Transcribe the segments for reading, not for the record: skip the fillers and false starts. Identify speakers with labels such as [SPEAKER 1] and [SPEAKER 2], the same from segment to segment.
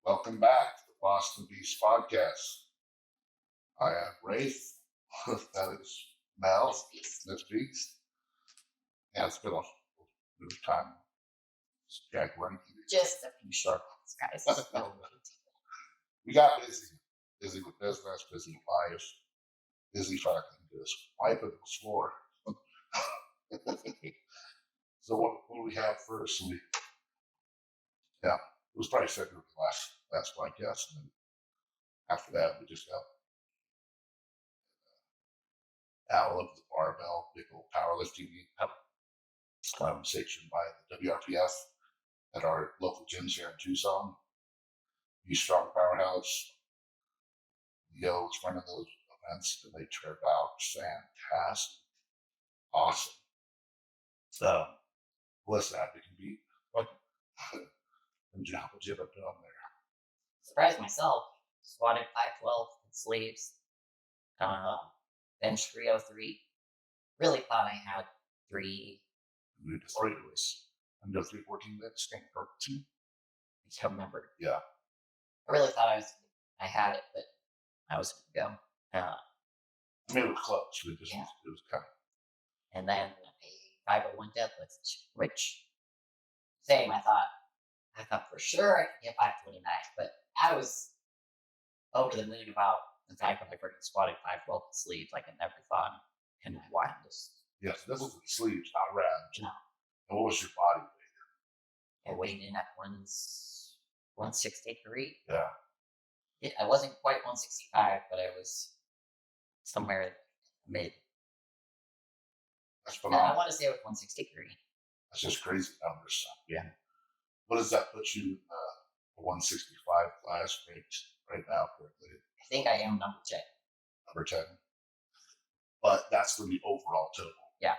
[SPEAKER 1] Welcome back to the Boston Beast Podcast. I am Rafe. That is Mel. Miss Beast. Yeah, it's been a bit of time. It's January.
[SPEAKER 2] Just a few short months, guys.
[SPEAKER 1] We got busy with business, busy with life, busy trying to just wiping the floor. So what do we have first? It was probably February last podcast, and then after that we just got Owl of the Barbell, big old powerlifting section by the WRPF at our local gyms here in Tucson. Be Strong Powerhouse. Yo was running those events, and they turned out fantastic, awesome. So, what's that? We can beat what? And what you ever done there?
[SPEAKER 2] Surprised myself. Squatted 512 with sleeves. Bench 303. Really thought I had 3.
[SPEAKER 1] We did 3 was under 314 minutes, I think, or 2.
[SPEAKER 2] I can't remember.
[SPEAKER 1] Yeah.
[SPEAKER 2] I really thought I had it, but I was going to go.
[SPEAKER 1] I mean, it was close. It was kind of.
[SPEAKER 2] And then a 501 deadlift, which, same, I thought for sure I could get 529, but I was over the moon about the fact that I freaking squatted 512 with sleeves. Like I never thought in my wildest.
[SPEAKER 1] Yes, this was the sleeves, not round.
[SPEAKER 2] No.
[SPEAKER 1] And what was your body weight?
[SPEAKER 2] I weighed in at 163.
[SPEAKER 1] Yeah.
[SPEAKER 2] I wasn't quite 165, but I was somewhere mid.
[SPEAKER 1] That's phenomenal.
[SPEAKER 2] I want to say it was 163.
[SPEAKER 1] That's just crazy numbers. Yeah. What does that put you in the 165 class right now currently?
[SPEAKER 2] I think I am number 10.
[SPEAKER 1] Number 10. But that's for the overall total.
[SPEAKER 2] Yeah.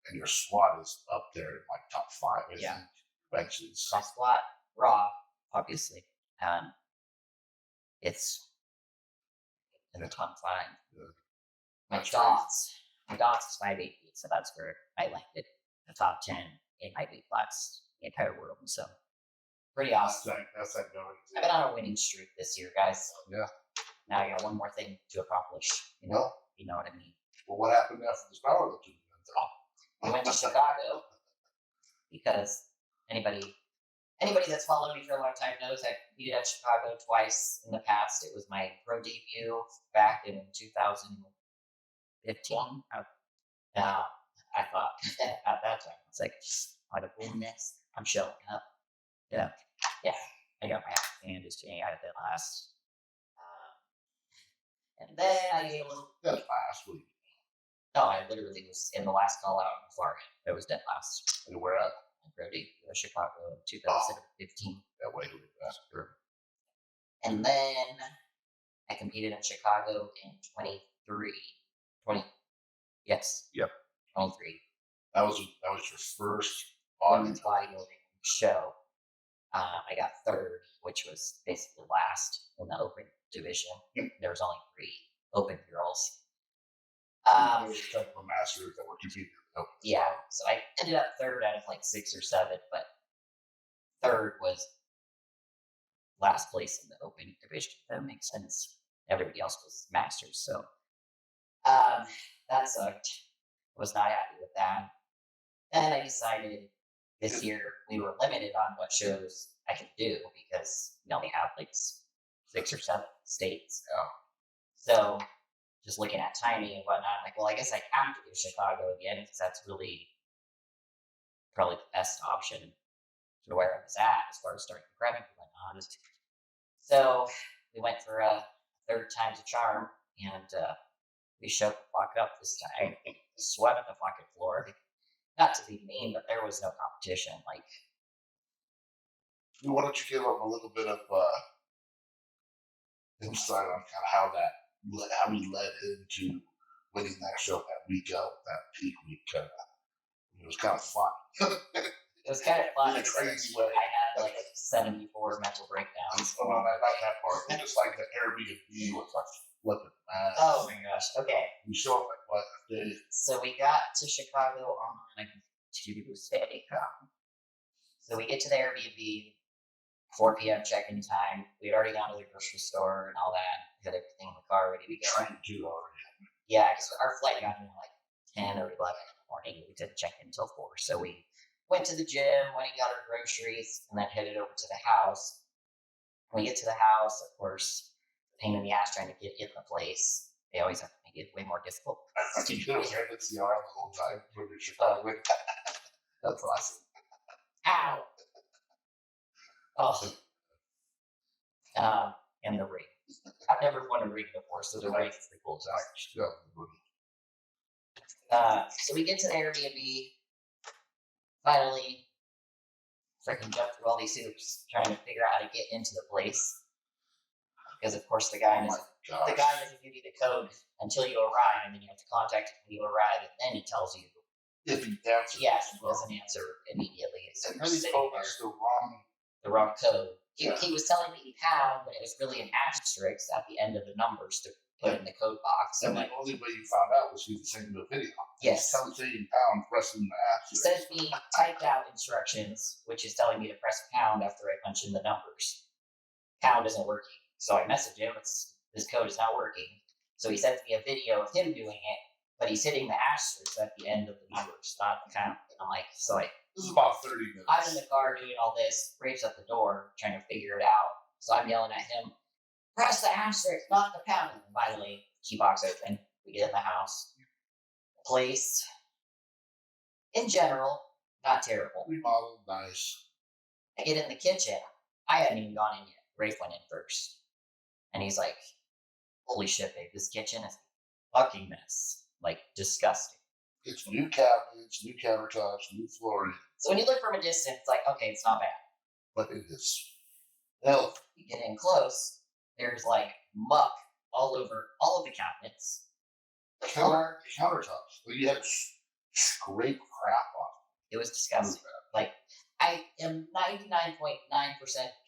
[SPEAKER 1] And your squat is up there in like top 5, I think. Eventually.
[SPEAKER 2] My squat, raw, obviously. It's in the top 5. Yeah. My dots is 5'8", so that's where I landed the top 10 in my weight class, the entire world. So pretty awesome.
[SPEAKER 1] That's that going.
[SPEAKER 2] I've been on a winning streak this year, guys.
[SPEAKER 1] Yeah.
[SPEAKER 2] Now I got one more thing to accomplish. You know what I mean.
[SPEAKER 1] Well, what happened after this powerlifting event?
[SPEAKER 2] I went to Chicago because anybody that's followed me for a long time knows I competed at Chicago twice in the past. It was my pro debut back in 2015. I thought at that time, it's like, out of this, I'm showing up. Yeah. I got my ass handed to me. I did last. And then I gave a little.
[SPEAKER 1] That's last week.
[SPEAKER 2] No, I literally was in the last call out in Florida. It was dead last.
[SPEAKER 1] And where at?
[SPEAKER 2] Brody, Chicago in 2015.
[SPEAKER 1] That way to invest.
[SPEAKER 2] And then I competed in Chicago in 20. Yes.
[SPEAKER 1] Yep.
[SPEAKER 2] 23.
[SPEAKER 1] That was your first
[SPEAKER 2] bodybuilding show. I got 3rd, which was basically last in the open division. There was only 3 open girls.
[SPEAKER 1] There was a couple of masters that were competing.
[SPEAKER 2] Yeah, so I ended up 3rd out of like 6 or 7, but 3rd was last place in the open division. If that makes sense. Everybody else was masters, so that sucked. Was not happy with that. Then I decided this year we were limited on what shows I could do because we only have like 6 or 7 states. So just looking at timing and whatnot, I'm like, well, I guess I have to do Chicago again because that's really probably the best option for where I was at as far as starting prepping and whatnot. So we went for a 3rd time's a charm, and we showed the fuck up this time. Sweat on the fucking floor. Not to be mean, but there was no competition. Like,
[SPEAKER 1] why don't you give them a little bit of insight on kind of how we led into winning that show that week out, that peak week. It was kind of fun.
[SPEAKER 2] It was kind of fun.
[SPEAKER 1] In a crazy way.
[SPEAKER 2] I had like 74 mental breakdowns.
[SPEAKER 1] Oh, no, not that part. I just like the Airbnb was like flipping mad.
[SPEAKER 2] Oh my gosh. Okay.
[SPEAKER 1] We show up like what day?
[SPEAKER 2] So we got to Chicago on a Tuesday. So we get to the Airbnb. 4 p.m. check-in time. We had already gone to the grocery store and all that. We had everything in the car ready to go.
[SPEAKER 1] Trying to do already.
[SPEAKER 2] Yeah, because our flight got in like 10 or 11 in the morning. We didn't check in until 4. So we went to the gym, went and got our groceries, and then headed over to the house. When we get to the house, of course, pain in the ass trying to get in the place. They always have to make it way more difficult.
[SPEAKER 1] You know, it's the arm the whole time for the Chicago.
[SPEAKER 2] That's awesome. Ow! Oh. And the ring. I've never won a ring before, so the ring is pretty cool. So we get to the Airbnb. Finally, freaking jump through all these hoops, trying to figure out how to get into the place. Because of course the guy doesn't give you the code until you arrive, and then you have to contact him when you arrive, and then he tells you
[SPEAKER 1] if he answers.
[SPEAKER 2] Yes, he doesn't answer immediately. So
[SPEAKER 1] and then he told us
[SPEAKER 2] the wrong code. He was telling me pound, but it was really an asterisk at the end of the numbers to put in the code box.
[SPEAKER 1] And the only way you found out was he was sending the video.
[SPEAKER 2] Yes.
[SPEAKER 1] Telling saying pound, pressing the asterisk.
[SPEAKER 2] Sends me typed out instructions, which is telling me to press pound after I punch in the numbers. Pound isn't working. So I message him, this code is not working. So he sends me a video of him doing it, but he's hitting the asterisk at the end of the numbers, not the pound. I'm like,
[SPEAKER 1] this is about 30 minutes.
[SPEAKER 2] I'm in the car doing all this, Rafe's at the door trying to figure it out. So I'm yelling at him, press the asterisk, not the pound. And finally, key box open. We get in the house. The place, in general, not terrible.
[SPEAKER 1] Remodeled, nice.
[SPEAKER 2] I get in the kitchen. I hadn't even gone in yet. Rafe went in first. And he's like, holy shit, babe, this kitchen is a fucking mess. Like, disgusting.
[SPEAKER 1] It's new cabinets, new countertops, new flooring.
[SPEAKER 2] So when you look from a distance, it's like, okay, it's not bad.
[SPEAKER 1] But it is filthy.
[SPEAKER 2] You get in close, there's like muck all over all of the cabinets. The floor.
[SPEAKER 1] Countertops. Like you had to scrape crap off.
[SPEAKER 2] It was disgusting. Like, I am 99.9%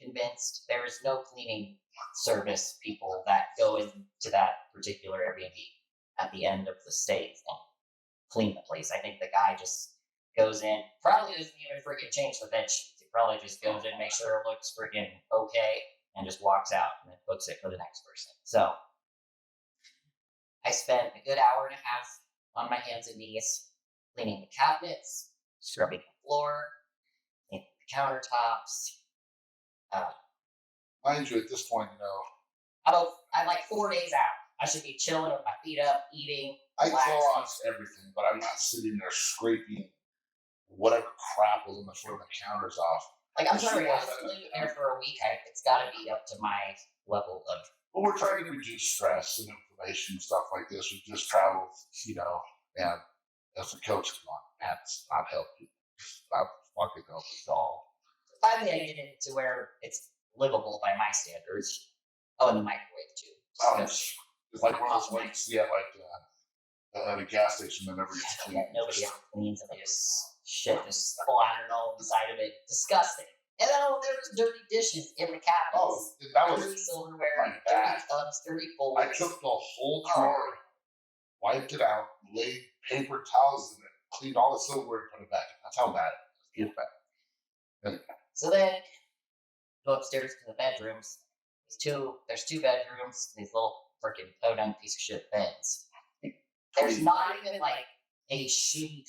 [SPEAKER 2] convinced there is no cleaning service people that go into that particular Airbnb at the end of the stay and clean the place. I think the guy just goes in, probably doesn't even freaking change the bed sheets. He probably just goes in, makes sure it looks freaking okay, and just walks out and then books it for the next person. So I spent a good hour and a half on my hands and knees cleaning the cabinets, scrubbing the floor, cleaning the countertops.
[SPEAKER 1] Mind you, at this point, you know,
[SPEAKER 2] I'm like 4 days out. I should be chilling with my feet up, eating.
[SPEAKER 1] I Clorox everything, but I'm not sitting there scraping whatever crap was on the floor of the counters off.
[SPEAKER 2] Like, I'm sorry, I was living there for a week. It's got to be up to my level of.
[SPEAKER 1] But we're trying to reduce stress and inflammation and stuff like this. We just traveled, you know, and as the coach is going, man, it's not helping. It's not fucking helping at all.
[SPEAKER 2] Finally, I get it to where it's livable by my standards. Oh, and the microwave, too.
[SPEAKER 1] It's like one of those lights, yeah, like at a gas station that never gets cleaned.
[SPEAKER 2] Yeah, nobody ever cleans them. They just shit just splattering all inside of it. Disgusting. And then there was dirty dishes in the cabinets.
[SPEAKER 1] Oh, that was
[SPEAKER 2] dirty silverware, dirty cups, dirty bowls.
[SPEAKER 1] I took the whole drawer, wiped it out, laid paper towels in it, cleaned all the silverware, and put it back. That's how bad it was. Get back. Anyway.
[SPEAKER 2] So then, go upstairs to the bedrooms. There's two bedrooms. These little freaking podunk piece of shit beds. There's not even like a sheet.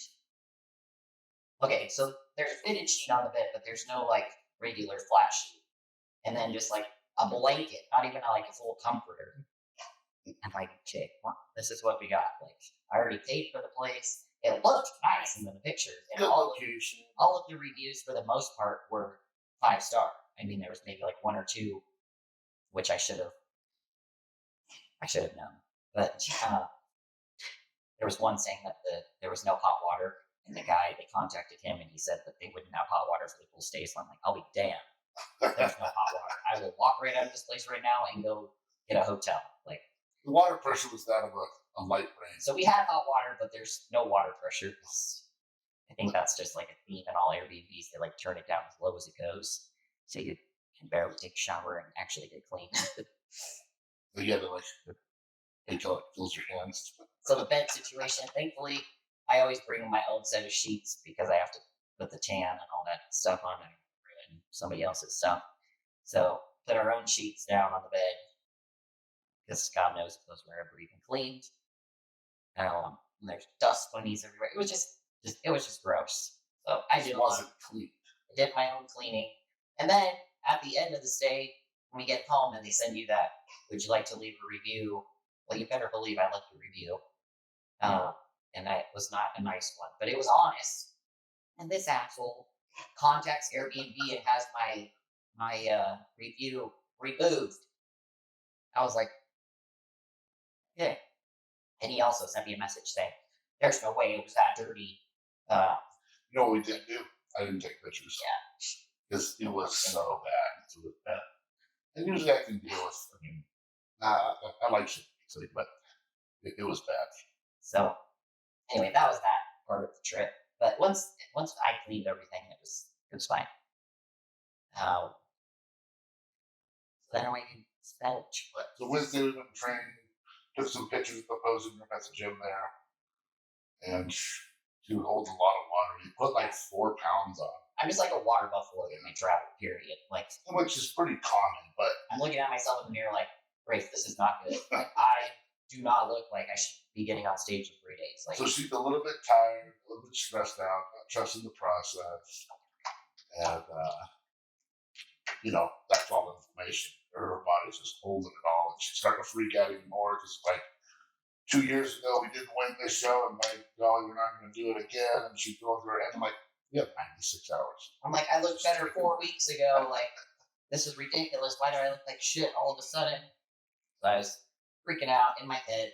[SPEAKER 2] Okay, so there's a fitted sheet on the bed, but there's no like regular flat sheet. And then just like a blanket, not even like a full comforter. I'm like, okay, well, this is what we got. Like, I already paid for the place. It looked nice in the pictures. And all of the reviews, for the most part, were 5-star. I mean, there was maybe like 1 or 2, which I should have known. But there was one saying that there was no hot water, and the guy, they contacted him, and he said that they wouldn't have hot water for the full stay. So I'm like, I'll be damned. There's no hot water. I will walk right out of this place right now and go get a hotel. Like,
[SPEAKER 1] the water pressure was that of a light rain.
[SPEAKER 2] So we had hot water, but there's no water pressure. I think that's just like a theme in all Airbnbs. They like turn it down as low as it goes, so you can barely take a shower and actually get clean.
[SPEAKER 1] So you had to like until it fills your hands.
[SPEAKER 2] So the bed situation, thankfully, I always bring my own set of sheets because I have to put the tan and all that stuff on and ruin somebody else's stuff. So put our own sheets down on the bed because God knows if those were ever even cleaned. And there's dust bunnies everywhere. It was just gross. So I did
[SPEAKER 1] It
[SPEAKER 2] a lot.
[SPEAKER 1] wasn't clean.
[SPEAKER 2] I did my own cleaning, and then at the end of the stay, when we get home and they send you that, would you like to leave a review? Well, you better believe I left a review. And that was not a nice one, but it was honest. And this asshole contacts Airbnb and has my review removed. I was like, yeah. And he also sent me a message saying, "There's no way it was that dirty."
[SPEAKER 1] You know what we didn't do? I didn't take pictures. Because it was so bad. It was bad. And usually I can deal with, I like shit easily, but it was bad.
[SPEAKER 2] So anyway, that was that part of the trip. But once I cleaned everything, it was fine. So then we spent.
[SPEAKER 1] So Wednesday we went training, took some pictures of the posing room at the gym there, and she would hold a lot of water. We put like 4 pounds on,
[SPEAKER 2] I'm just like a water buffalo in my travel, period. Like,
[SPEAKER 1] which is pretty common, but
[SPEAKER 2] I'm looking at myself in the mirror like, Rafe, this is not good. Like, I do not look like I should be getting on stage in 3 days. Like,
[SPEAKER 1] so she's a little bit tired, a little bit stressed out, not trusting the process, and that's all information. Her body's just holding it all, and she's starting to freak out even more because like 2 years ago we didn't win this show, and like, golly, we're not going to do it again. And she's going through her head. I'm like, we have 96 hours.
[SPEAKER 2] I'm like, I looked better 4 weeks ago. Like, this is ridiculous. Why do I look like shit all of a sudden? So I was freaking out in my head.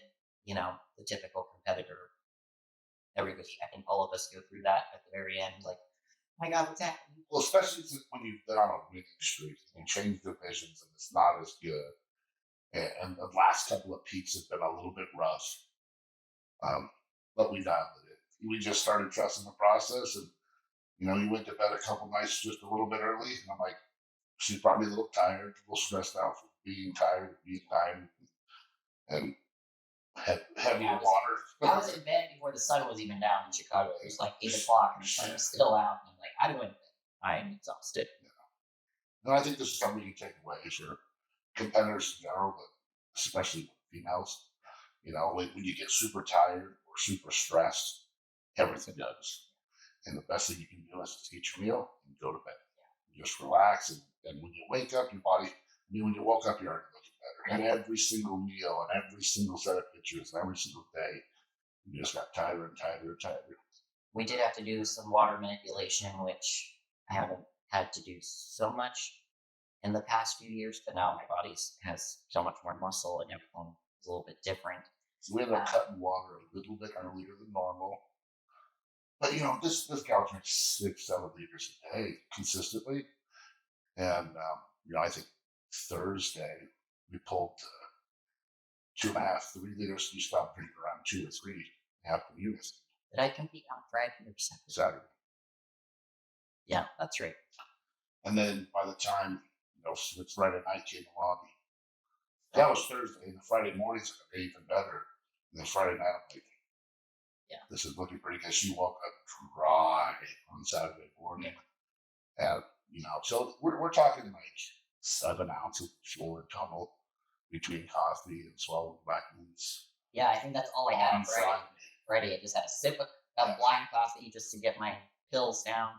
[SPEAKER 2] The typical competitor. Everybody, I think all of us go through that at the very end. Like, oh my God, what's happening?
[SPEAKER 1] Well, especially when you've been on a winning streak and change divisions and it's not as good. And the last couple of peaks have been a little bit rough. But we dialed it. We just started trusting the process, and you went to bed a couple nights just a little bit early, and I'm like, she's probably a little tired, a little stressed out from being tired, and heavy water.
[SPEAKER 2] I was in bed before the sun was even down in Chicago. It was like 8 o'clock, and the sun was still out. And I'm like, I'm going to bed. I am exhausted.
[SPEAKER 1] And I think this is something you take away for competitors in general, but especially females. When you get super tired or super stressed, everything does. And the best thing you can do is eat your meal and go to bed. Just relax, and when you wake up, your body. When you woke up, you're already looking better. And every single meal, and every single set of pictures, and every single day, you just got tighter and tighter and tighter.
[SPEAKER 2] We did have to do some water manipulation, which I haven't had to do so much in the past few years, but now my body has so much more muscle and everything is a little bit different.
[SPEAKER 1] So we ended up cutting water a little bit earlier than normal. But this gal drinks 6-7 liters a day consistently, and I think Thursday we pulled 2.5, 3 liters. We stopped drinking around 2 or 3 after units.
[SPEAKER 2] Did I compete on Friday or
[SPEAKER 1] Saturday?
[SPEAKER 2] Yeah, that's right.
[SPEAKER 1] And then by the time it's Friday night came along, that was Thursday, and the Friday mornings are even better. And then Friday night, I'm like, this is looking pretty good. She woke up dry on Saturday morning. And, so we're talking like 7 ounces of fluid total between coffee and swallowing vitamins.
[SPEAKER 2] Yeah, I think that's all I had on Friday. I just had a sip of blind coffee just to get my pills down.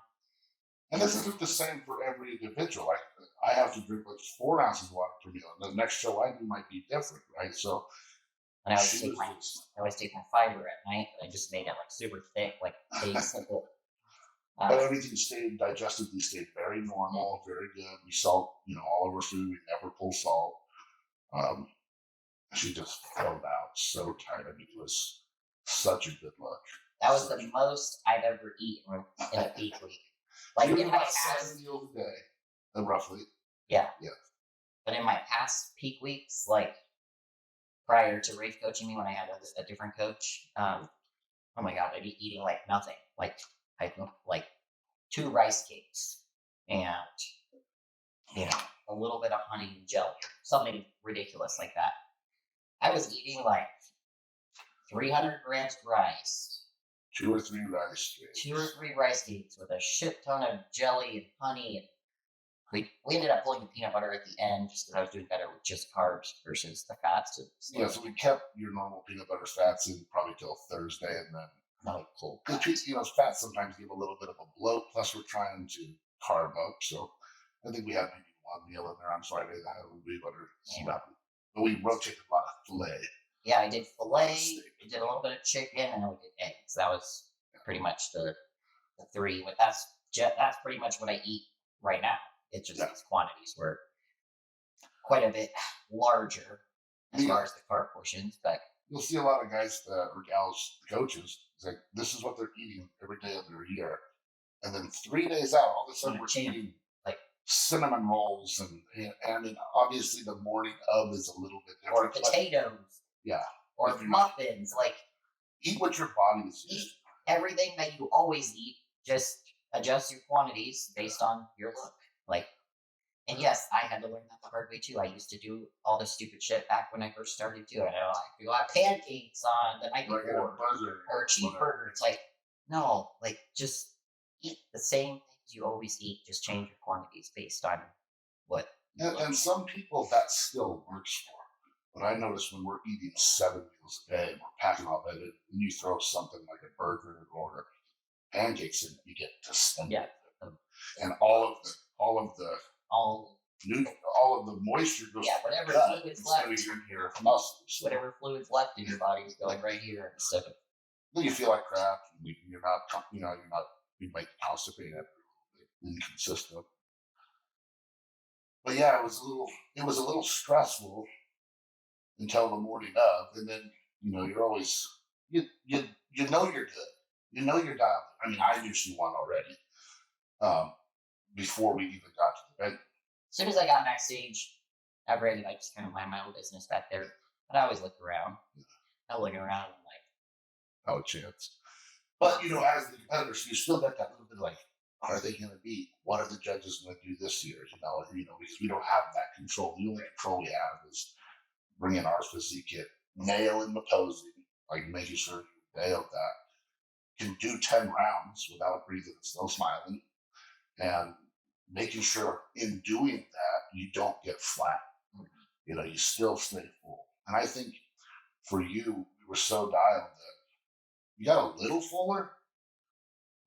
[SPEAKER 1] And this isn't the same for every individual. Like, I have to drink like 4 ounces of water per meal. And the next show I do might be different, right? So,
[SPEAKER 2] and I always take my fiber at night, but I just made it like super thick, like taste like it.
[SPEAKER 1] But everything digestively stayed very normal, very good. We salt, all of our food. We never pull salt. She just filled out so tight. I mean, it was such a good look.
[SPEAKER 2] That was the most I've ever eaten in a peak week. Like in my past
[SPEAKER 1] 7 meals a day, roughly.
[SPEAKER 2] Yeah. But in my past peak weeks, like prior to Rafe coaching me when I had a different coach, oh my God, I'd be eating like nothing. Like I think like 2 rice cakes and a little bit of honey and jelly, something ridiculous like that. I was eating like 300 grams of rice.
[SPEAKER 1] 2 or 3 rice cakes.
[SPEAKER 2] 2 or 3 rice cakes with a shit ton of jelly and honey and we ended up pulling the peanut butter at the end just because I was doing better with just carbs versus the fats.
[SPEAKER 1] Yeah, so we kept your normal peanut butter fats in probably till Thursday, and then
[SPEAKER 2] No cold
[SPEAKER 1] because
[SPEAKER 2] fats.
[SPEAKER 1] fats sometimes give a little bit of a bloat. Plus, we're trying to carb up, so I think we had maybe one meal in there on Friday that had a little bit butter.
[SPEAKER 2] Yeah.
[SPEAKER 1] But we rotated a lot of filet.
[SPEAKER 2] Yeah, I did filet, I did a little bit of chicken, and then we did eggs. That was pretty much the three. But that's pretty much what I eat right now. It's just these quantities were quite a bit larger as far as the carb portions, but
[SPEAKER 1] You'll see a lot of guys or gals, coaches, it's like this is what they're eating every day of their year, and then 3 days out, all of a sudden we're eating
[SPEAKER 2] like
[SPEAKER 1] cinnamon rolls, and I mean, obviously the morning of is a little bit
[SPEAKER 2] or
[SPEAKER 1] different.
[SPEAKER 2] potatoes,
[SPEAKER 1] Yeah,
[SPEAKER 2] or muffins. Like
[SPEAKER 1] eat what your body is
[SPEAKER 2] eat
[SPEAKER 1] used to.
[SPEAKER 2] everything that you always eat. Just adjust your quantities based on your look. Like, and yes, I had to learn that the hard way too. I used to do all this stupid shit back when I first started doing it. I do pancakes on the night
[SPEAKER 1] Like
[SPEAKER 2] before, or a cheeseburger. It's like, no, like just eat the same things you always eat. Just change your quantities based on what.
[SPEAKER 1] And some people that still works for. But I notice when we're eating 7 meals a day, we're packing all that in, and you throw something like a burger or pancakes in, you get distended.
[SPEAKER 2] Yeah.
[SPEAKER 1] And all of the
[SPEAKER 2] all
[SPEAKER 1] moisture goes.
[SPEAKER 2] Yeah, whatever fluids left
[SPEAKER 1] in your muscles.
[SPEAKER 2] Whatever fluids left in your body is going right here instead of.
[SPEAKER 1] Then you feel like crap. You're not. You might constipated, inconsistent. But yeah, it was a little stressful until the morning of, and then you're always you know you're good. You know you're dialed. I mean, I usually won already before we even got to the venue.
[SPEAKER 2] As soon as I got backstage, I really like just kind of mind my own business back there. But I always look around. I look around and I'm like,
[SPEAKER 1] oh, chance. But as the competitors, you still got that little bit like, are they going to be? What are the judges going to do this year? Because we don't have that control. The only control we have is bringing our physique in, nailing the posing, like making sure you nailed that. Can do 10 rounds without breathing and still smiling, and making sure in doing that you don't get flat. You still stay full. And I think for you, we were so dialed that you got a little fuller,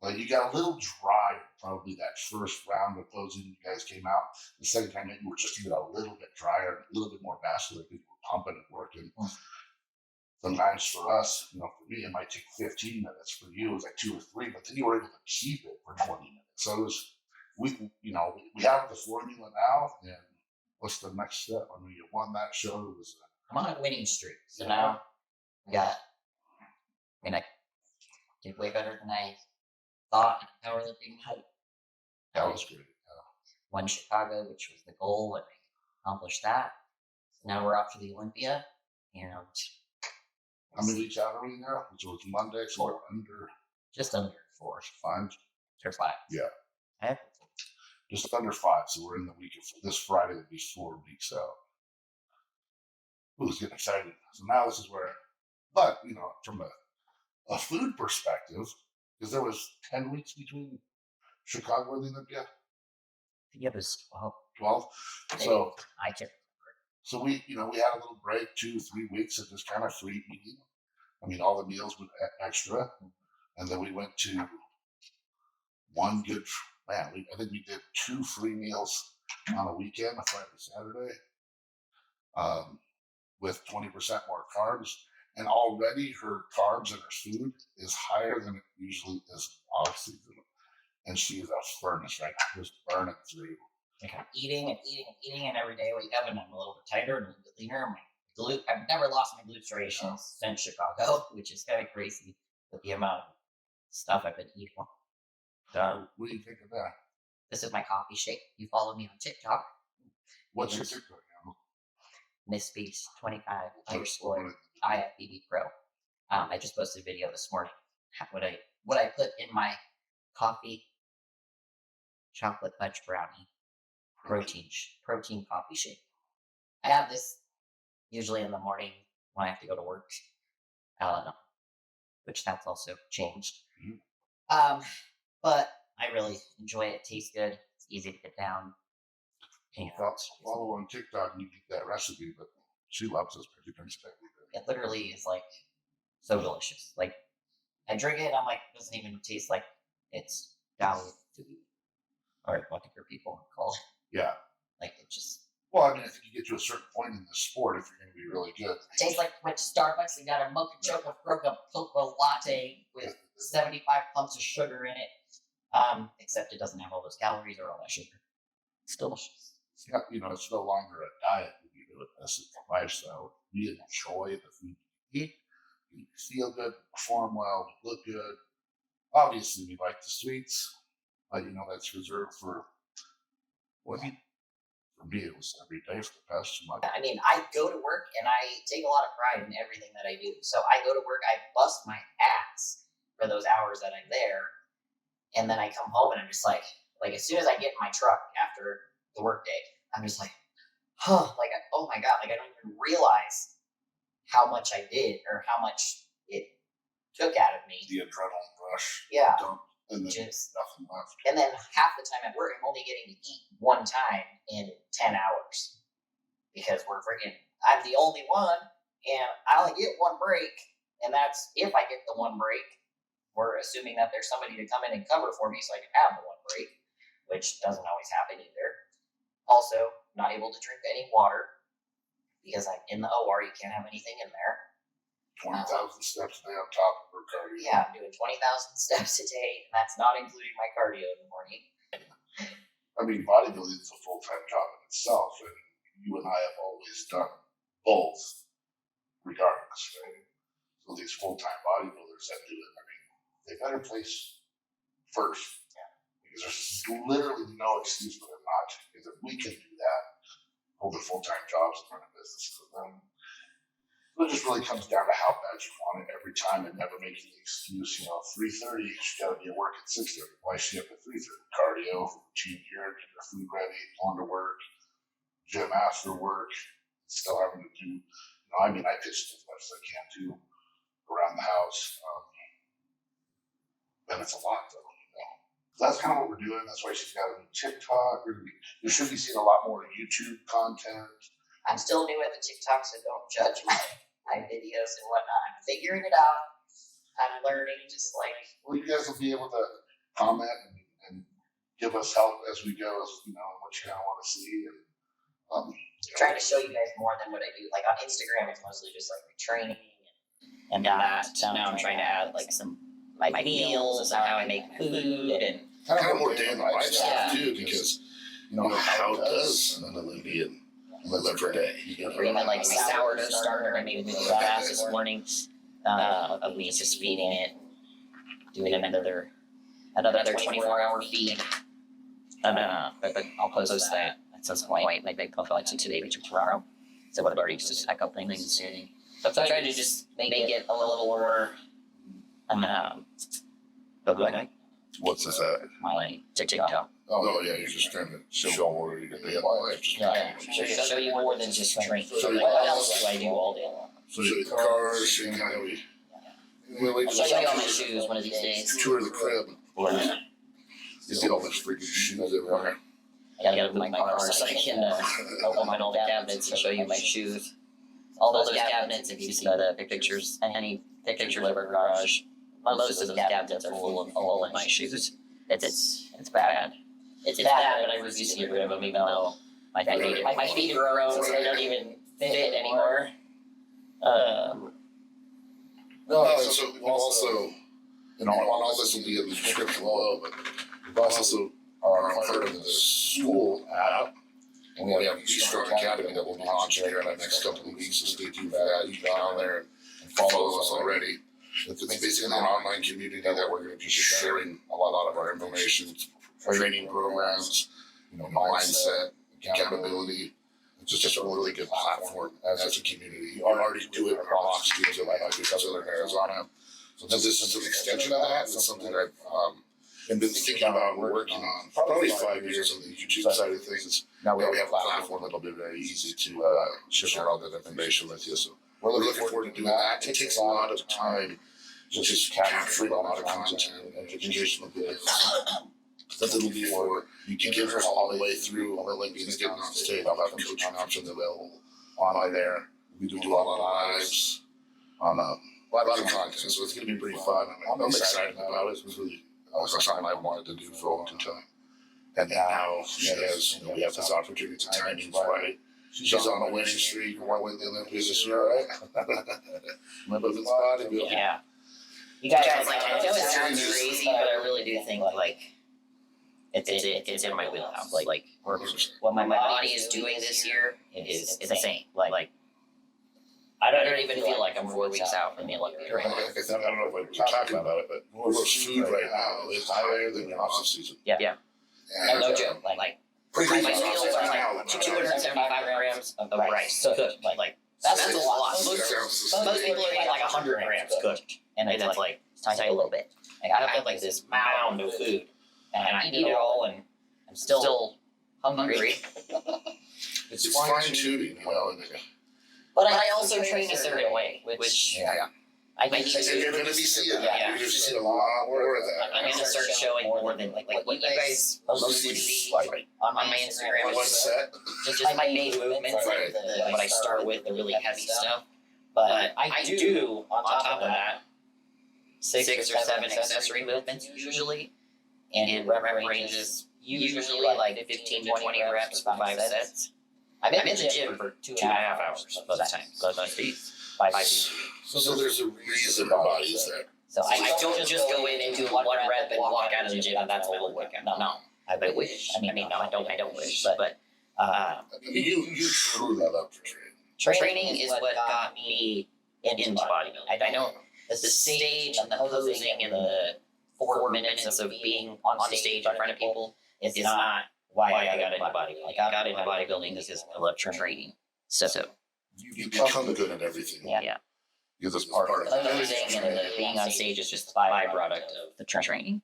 [SPEAKER 1] like you got a little drier. Probably that first round of posing, you guys came out. The second time, maybe you were just even a little bit drier, a little bit more vascular because you were pumping and working. Sometimes for us, for me, it might take 15 minutes. For you, it was like 2 or 3, but then you were able to keep it for 20 minutes. So it was, we have the formula now, and what's the next step? I mean, you won that show. It was.
[SPEAKER 2] I'm on a winning streak, so now I did way better than I thought in powerlifting.
[SPEAKER 1] That was great.
[SPEAKER 2] Won Chicago, which was the goal, and I accomplished that. So now we're off to the Olympia, and
[SPEAKER 1] how many weeks out are we now? So it's Monday, so we're
[SPEAKER 2] just under 4.
[SPEAKER 1] 5
[SPEAKER 2] or 5.
[SPEAKER 1] Yeah.
[SPEAKER 2] Okay.
[SPEAKER 1] Just under 5. So we're in the week of this Friday will be 4 weeks out. Ooh, it's getting excited. So now this is where, but from a food perspective, because there was 10 weeks between Chicago and the Olympia.
[SPEAKER 2] Yeah, it was
[SPEAKER 1] 12.
[SPEAKER 2] So I can't.
[SPEAKER 1] So we had a little break, 2-3 weeks of just kind of free eating. I mean, all the meals were extra, and then we went to one good. Man, I think we did 2 free meals on a weekend, a Friday, Saturday, with 20% more carbs. And already her carbs and her food is higher than it usually is off season. And she is a furnace right now, just burning through.
[SPEAKER 2] Like I'm eating and every day I wake up and I'm a little bit tighter and a little bit leaner. I've never lost my glute striations since Chicago, which is kind of crazy with the amount of stuff I've been eating.
[SPEAKER 1] So, what do you think of that?
[SPEAKER 2] This is my coffee shake. You follow me on TikTok.
[SPEAKER 1] What's your TikTok handle?
[SPEAKER 2] MissBeast25 _ IFBB Pro. I just posted a video this morning. What I put in my coffee chocolate fudge brownie protein coffee shake. I have this usually in the morning when I have to go to work, which that's also changed.
[SPEAKER 1] Mm-hmm.
[SPEAKER 2] But I really enjoy it. It tastes good. It's easy to get down. You know,
[SPEAKER 1] Follow on TikTok and you get that recipe, but she loves those energy drinks.
[SPEAKER 2] it literally is like so delicious. Like I drink it, I'm like, it doesn't even taste like it's dialed food, or what your people call it.
[SPEAKER 1] Yeah.
[SPEAKER 2] Like it just.
[SPEAKER 1] Well, I mean, I think you get to a certain point in the sport if you're going to be really good.
[SPEAKER 2] It tastes like when Starbucks and got a mocha choco cocoa latte with 75 clumps of sugar in it. Except it doesn't have all those calories or all that sugar. It's delicious.
[SPEAKER 1] Yeah, it's no longer a diet that you do it. This is a lifestyle. You enjoy the food you eat. You feel good, perform well, look good. Obviously, we like the sweets, but that's reserved for for me. It was every day for the past 2 months.
[SPEAKER 2] I mean, I go to work and I take a lot of pride in everything that I do. So I go to work, I bust my ass for those hours that I'm there, and then I come home and I'm just like as soon as I get in my truck after the work day, I'm just like, like, oh my God, like I don't even realize how much I did or how much it took out of me.
[SPEAKER 1] The adrenaline rush.
[SPEAKER 2] Yeah.
[SPEAKER 1] And then nothing left.
[SPEAKER 2] And then half the time at work, I'm only getting to eat one time in 10 hours because I'm the only one and I only get one break. And that's if I get the one break. We're assuming that there's somebody to come in and cover for me so I can have the one break, which doesn't always happen either. Also, not able to drink any water because I'm in the OR. You can't have anything in there.
[SPEAKER 1] 20,000 steps a day on top of her cardio.
[SPEAKER 2] Yeah, I'm doing 20,000 steps a day, and that's not including my cardio in the morning.
[SPEAKER 1] I mean, bodybuilding is a full-time job in itself, and you and I have always done both, regardless, right? So these full-time bodybuilders that do it, I mean, they better place first.
[SPEAKER 2] Yeah.
[SPEAKER 1] Because there's literally no excuse for them not to. Because if we can do that, hold their full-time jobs and run a business for them, it just really comes down to how bad you want it every time and never making the excuse, 3:30, she got to be at work at 6:30. Why is she up at 3:30? Cardio, routine here, get her food ready, going to work, gym after work, still having to do, I pitch as much as I can do around the house. And it's a lot, though, So that's kind of what we're doing. That's why she's got a new TikTok. You should be seeing a lot more YouTube content.
[SPEAKER 2] I'm still new at the TikTok, so don't judge my videos and whatnot. I'm figuring it out. I'm learning, just like.
[SPEAKER 1] Well, you guys will be able to comment and give us help as we go, what you kind of want to see. And
[SPEAKER 2] trying to show you guys more than what I do. Like on Instagram, it's mostly just like my training and that. Now I'm trying to add like some my meals and how I make food and
[SPEAKER 1] kind of more day in the life stuff too, because how does an Olympian live her day?
[SPEAKER 2] Bring my like sourdough starter I made with Gasp this morning of me just feeding it, doing another 24-hour feed. But I'll post that at some point. Maybe I'll like today or tomorrow. So what already just a couple things. So I'm trying to just make it a little more.
[SPEAKER 1] What's this at?
[SPEAKER 2] My TikTok.
[SPEAKER 1] Oh yeah, you're just trying to show more your day in life.
[SPEAKER 2] Show you more than just training. What else do I do all day long?
[SPEAKER 1] So the cars and kind of
[SPEAKER 2] I'll show you all my shoes one of these days.
[SPEAKER 1] Tour the crib. You see all those freaking shoes everywhere.
[SPEAKER 2] I gotta open my car so I can open my old cabinets and show you my shoes. All those cabinets, if you see the pictures, any pictures of our garage, most of those cabinets are full of all of my shoes. It's bad. It's bad, but I refuse to get rid of them, even though my feet are grown, so they don't even fit anymore.
[SPEAKER 1] So we've also, all this will be in the description below, but we've also are part of the school app, and we have G-Stroke Academy that will be launching here in the next couple of weeks, so stay tuned for that. You can go down there and follow us already. It's basically an online community that we're going to be sharing a lot of our information, training programs, mindset, accountability. It's just a really good platform as a community. You already do it across teams that I do Southern Arizona. So this is an extension of that. It's something that I've been thinking about and working on probably 5 years on the YouTube side of things. Now we have a platform that'll be very easy to share all that information with you. So we're looking forward to doing that. It takes a lot of time just capturing a lot of content and educational videos. Because it'll be for beginners all the way through Olympians getting on stage. I'll have coaching options available on there. We do a lot of lives on a lot of content, so it's going to be pretty fun. I'm excited about it. It's really something I wanted to do for a long time. And now she has, we have this opportunity. Timing's right. She's on a winning streak. Won with the Olympics this year, right? My brother's bodybuilding.
[SPEAKER 2] Yeah. You guys, like, I know it sounds crazy, but I really do think, like, it's in my wheelhouse. Like what my body is doing this year is insane. Like, I don't even feel like I'm 4 weeks out from the Olympics.
[SPEAKER 1] Like I said, I don't know if we're talking about it, but Warlord's food right now is higher than your off season.
[SPEAKER 2] Yeah. And no joke. Like my meals are like 275 grams of rice cooked. Like that's a lot. Most people are eating like 100 grams cooked, and it's like tight a little bit. Like I have like this mound of food, and I eat it all, and I'm still hungry.
[SPEAKER 1] It's fine tuning,
[SPEAKER 2] But I also train a certain way, which I need to.
[SPEAKER 1] You're going to be seeing that. You're going to see a lot more of that.
[SPEAKER 2] I'm going to start showing more than like what you guys mostly see on my Instagram.
[SPEAKER 1] One set.
[SPEAKER 2] Just my main movements, what I start with, the really heavy stuff. But I do, on top of that, 6 or 7 accessory movements usually, and rep ranges usually like 15 to 20 reps for 5 sets. I'm in the gym for 2.5 hours most of the time. So that's 5 days.
[SPEAKER 1] So there's a reason our body's there.
[SPEAKER 2] So I don't just go in and do 1 rep and walk out of the gym and that's all the workout. No. I wish. I mean, no, I don't wish. But
[SPEAKER 1] you truly love training.
[SPEAKER 2] Training is what got me into bodybuilding. I know the stage and the posing and the 4 minutes of being on stage in front of people is not why I got into bodybuilding. I got into bodybuilding because I love training. So
[SPEAKER 1] you become good at everything.
[SPEAKER 2] Yeah.
[SPEAKER 1] Because it's part of
[SPEAKER 2] the posing and the being on stage is just a byproduct of the training.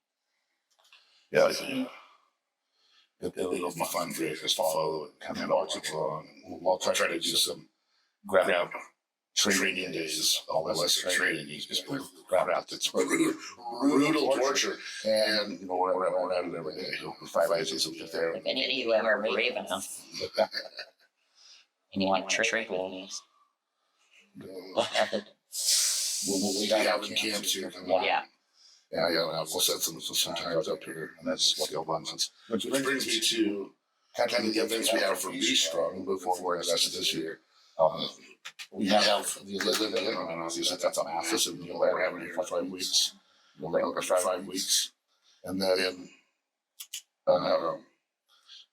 [SPEAKER 1] Yeah. It'll be fun for you to follow it, kind of watch it along. We'll try to do some grab training days, all the less training. You just grab out that's brutal torture. And, we're at it every day. 5 days a week there.
[SPEAKER 2] If any of you ever brave enough, and you want to train rules,
[SPEAKER 1] we have camps here.
[SPEAKER 2] Yeah.
[SPEAKER 1] Yeah, we'll set some times up here, and that's skill abundance. Which brings me to kind of the events we have for Be Strong before we're invested this year. We have the Olympic, and obviously that's a massive, and we're having it for 5 weeks. We'll make it for 5 weeks. And then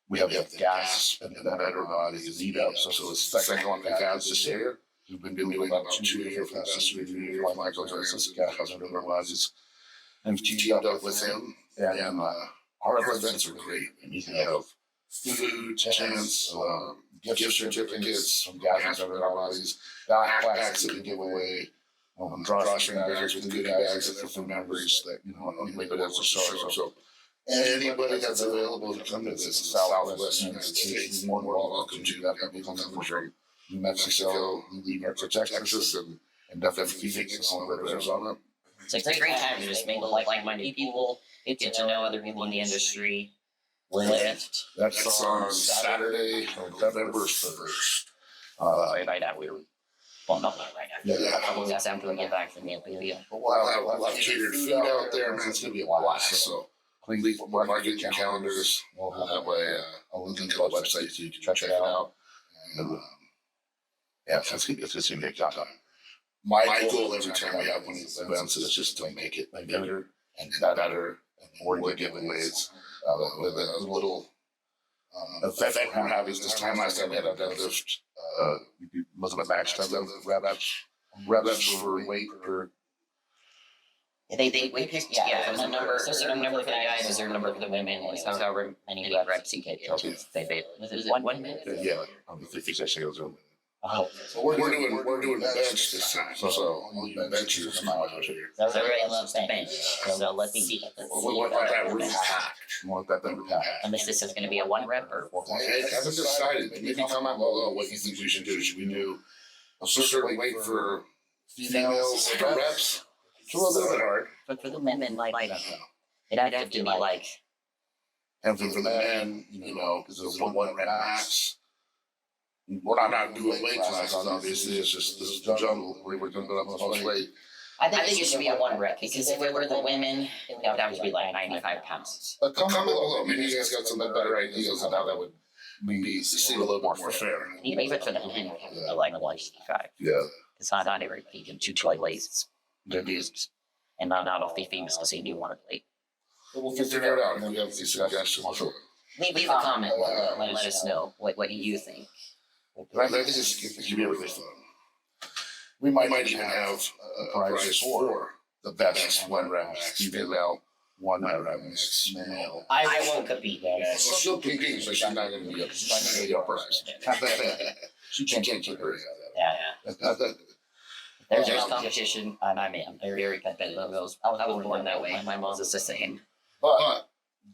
[SPEAKER 1] we have the Gasp, and then everybody is eat up. So it's the second one that Gasp this year. We've been doing about 2 years for this 3 years. Like Michael Jackson's Gasp, and realizes. And teamed up with him, and our events are great. And you can have food, tents, gift certificates from guys and everybody's backpacks that we give away, drawstring bags with good bags that are for members that, anybody that's a star. So anybody that's available to come to this Southwest United States, more than welcome to that. People come from New Mexico, New York, Texas, and definitely Phoenix and all of Arizona.
[SPEAKER 2] It's a great time to just mingle like-minded people, get to know other people in the industry, lift.
[SPEAKER 1] That's on Saturday, November 1st.
[SPEAKER 2] Right now, well, not right now.
[SPEAKER 1] Yeah.
[SPEAKER 2] A couple weeks after we get back from the Olympics.
[SPEAKER 1] We'll have catered food out there, man. It's going to be a blast. So please mark your calendars. We'll have a link to the website so you can check it out. And, it's just going to be a good time. My goal every time we have one of these events is just to make it better and better and more giveaways. With a little event we're having this time. Last time we had a deadlift. Wasn't a match time. Reps for weight per.
[SPEAKER 2] They picked there's a number. There's a certain number for the guys. There's a number for the women. It's however many reps you get. They was it 1 minute?
[SPEAKER 1] Yeah, 50 seconds.
[SPEAKER 2] Oh,
[SPEAKER 1] so we're doing bench this time. So all you benchers come out here.
[SPEAKER 2] Everybody loves bench. So let's see.
[SPEAKER 1] We want that really packed. We want that thing packed.
[SPEAKER 2] And this is going to be a 1 rep or 4?
[SPEAKER 1] I haven't decided. Maybe comment below what you think we should do. Should we do a certain weight for females reps? It's a little bit hard.
[SPEAKER 2] But for the women, it'd have to be like
[SPEAKER 1] And for the men, because it's one rep max, we're not doing weight classes, obviously. It's just this jungle where we're going to go up the most weight.
[SPEAKER 2] I think it should be a 1 rep because if it were the women, it would have to be like 95 pounds.
[SPEAKER 1] But comment below. Maybe you guys got some better ideas on how that would seem a little more fair.
[SPEAKER 2] Even for the men, like 165.
[SPEAKER 1] Yeah.
[SPEAKER 2] It's not everybody can do 2 plays. And not all females to say do 1 plate.
[SPEAKER 1] We'll figure it out. And then we have these suggestions.
[SPEAKER 2] Leave a comment. Let us know what you think.
[SPEAKER 1] I think this could be really fun. We might even have a prize for the best 1 rep female, 1 rep male.
[SPEAKER 2] I won't compete, guys.
[SPEAKER 1] She'll compete, but she's not going to be a prize. She can't keep her.
[SPEAKER 2] Yeah. There's competition, and I'm very competitive. I was born that way. My mom's just the same.
[SPEAKER 1] But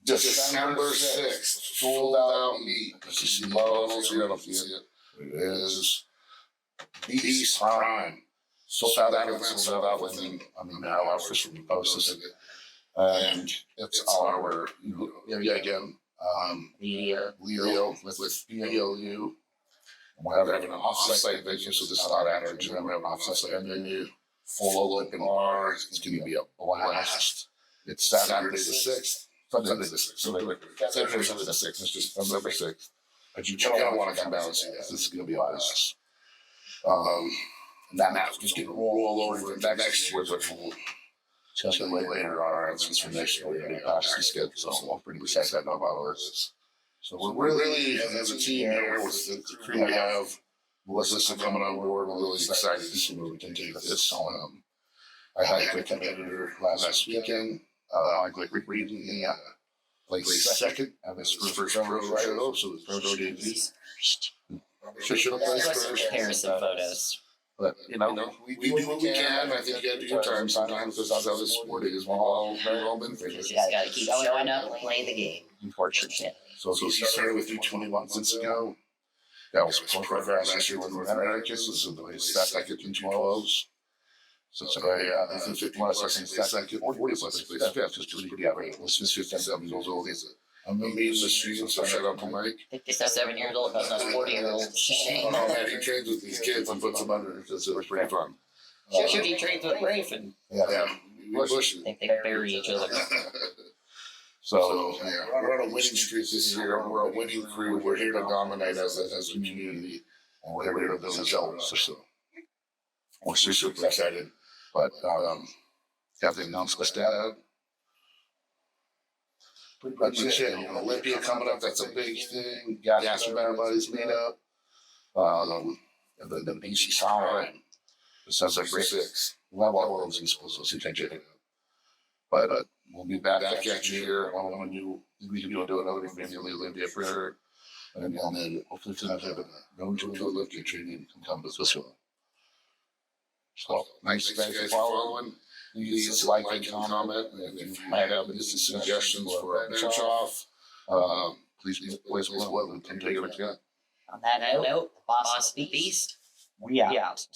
[SPEAKER 1] December 6th, sold out meet. She loves it. It is Beast Prime. Sold out within, our official posts it. And it's our, again, Leo with BLU. We're having an off-site venue, so this is not at our gym. We have an off-site venue, full open bar. It's going to be a blast. It's Saturday the 6th. Sunday the 6th. Sunday the 6th. It's just November 6th. But you're going to want to come down and see this. This is going to be a blast. And that map's just going to roll over into next year's we'll check it later on our answers for next year. We're going to be past the schedule, so I'm pretty excited about ours. So we're really, as a team here, with the crew we have, Melissa coming on board, we're really excited to see where we can take this. I had a great competitor last weekend. I reading placed second at this first pro show, so the pro debut. Official place first.
[SPEAKER 2] Comparison photos.
[SPEAKER 1] But, we do what we can. I think you got to do your time sometimes because that's how this sport is. We've all very well been through it.
[SPEAKER 2] You got to keep showing up, play the game.
[SPEAKER 1] Unfortunately. So he started with you 21 months ago. That was progress last year with North America. So the stats I get in 12s. So I think 50 plus, I think stats I get 40 plus, fifth, just to read it. Let's just 57 years old. I'm amazed the streets, so shout out to Mike.
[SPEAKER 2] 57 years old, that's not 40-year-old.
[SPEAKER 1] Oh, man, he trains with these kids and puts them under. It was pretty fun.
[SPEAKER 2] Should he trains with Rafe?
[SPEAKER 1] Yeah.
[SPEAKER 2] They bury each other.
[SPEAKER 1] So, we're on a winning streak this year. We're a winning crew. We're here to dominate as a community. And we're here to build each other. So, we're super excited. But, have the announcement stat. Pretty much it. Olympia coming up, that's a big thing. Gasp and everybody's made up. The BC Solid. It sounds like 6. Love all of those schools, so check it out. But we'll be back next year when we can do another maybe Olympia for sure. And then hopefully tonight have going to Olympia training and come to this one. So thanks for following. Please like and comment, and if you might have any suggestions for a bench off, please below and take a look at.
[SPEAKER 2] On that note, Boss Beast, we out.